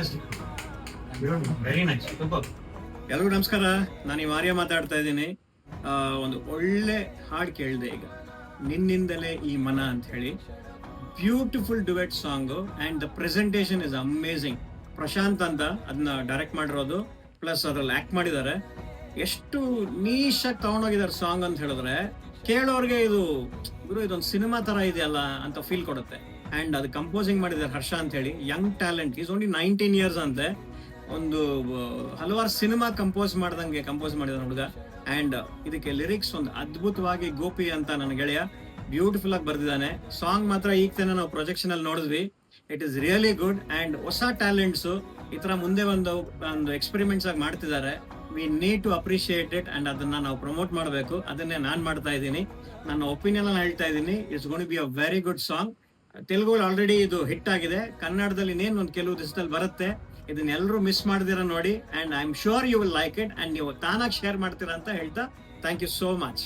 fantastic. Very nice. Superb. ಎಲ್ರಿಗೂ ನಮಸ್ಕಾರ. ನಾನು ಈ ಆರ್ಯ ಮಾತಾಡ್ತಾ ಇದ್ದೀನಿ. ಒಂದು ಒಳ್ಳೆ ಹಾಡು ಕೇಳಿದೆ ಈಗ, ನಿನ್ನಿಂದಲೇ ಈ ಮನ ಅಂತ ಹೇಳಿ. Beautiful duet song and the presentation is amazing. Prashanth ಅಂತ ಅದನ್ನ ಡೈರೆಕ್ಟ್ ಮಾಡಿರೋದು, ಪ್ಲಸ್ ಅದ್ರಲ್ಲಿ ಆ್ಯಕ್ಟ್ ಮಾಡಿದ್ದಾರೆ. ಎಷ್ಟು ನೀಶಾಗಿ ತೊಗೊಂಡೋಗಿದ್ದಾರೆ ಸಾಂಗ್ ಅಂತ ಹೇಳಿದ್ರೆ ಕೇಳೋರಿಗೆ ಇದೊಂದು ಸಿನಿಮಾ ಥರ ಇದೆಯಲ್ಲ ಅಂತ ಫೀಲ್ ಕೊಡುತ್ತೆ. ಆ್ಯಂಡ್ ಅದು ಕಂಪೋಸಿಂಗ್ ಮಾಡಿದ್ದಾರೆ ಹರ್ಷ ಅಂತ ಹೇಳಿ, Young talent. Is only 19 years ಅಂತೆ. ಒಂದು ಹಲವಾರು ಸಿನಿಮಾ ಕಂಪೋಸ್ ಮಾಡಿದ ಹುಡುಗ. ಆ್ಯಂಡ್ ಇದಕ್ಕೆ ಲಿರಿಕ್ಸ್ ಒಂದು ಅದ್ಭುತವಾಗಿ ಗೋಪಿ ಅಂತ ನನ್ನ ಗೆಳೆಯ ಬ್ಯೂಟಿಫುಲ್ ಆಗಿ ಬರ್ದಿದ್ದಾನೆ. ಸಾಂಗ್ ಮಾತ್ರ ಈಗ ತಾನೇ ನಾವು ಪ್ರೊಜೆಕ್ಷನ್ ಅಲ್ಲಿ ನೋಡಿದ್ವಿ. It is really good. And ಹೊಸ ಟ್ಯಾಲೆಂಟ್ಸು ಈ ಥರ ಮುಂದೆ ಒಂದು ಎಕ್ಸ್ಪೆರಿಮೆಂಟ್ಸ್ ಆಗಿ ಮಾಡ್ತಿದ್ದಾರೆ. We need to appreciate it and ಅದನ್ನ ನಾವು ಪ್ರಮೋಟ್ ಮಾಡಬೇಕು. ಅದನ್ನೇ ನಾನು ಮಾಡ್ತಾ ಇದ್ದೀನಿ. ನನ್ನ ಒಪಿನಿಯನ್ ಅನ್ನು ಹೇಳ್ತಾ ಇದ್ದೀನಿ. It's gonna be a very good song. Telugu already ಇದು ಹಿಟ್ ಆಗಿದೆ. ಕನ್ನಡದಲ್ಲಿ ಇನ್ನೇನು ಒಂದು ಕೆಲವು ದಿವಸದಲ್ಲಿ ಬರುತ್ತೆ. ಇದನ್ನ ಎಲ್ಲರೂ ಮಿಸ್ ಮಾಡ್ದಿರ ನೋಡಿ. And I am sure you will like it. And ನೀವು ತಾನಾಗಿ ಶೇರ್ ಮಾಡ್ತೀರಾ ಅಂತ ಹೇಳ್ತಾ ಥ್ಯಾಂಕ್ ಯು ಸೋ ಮಚ್.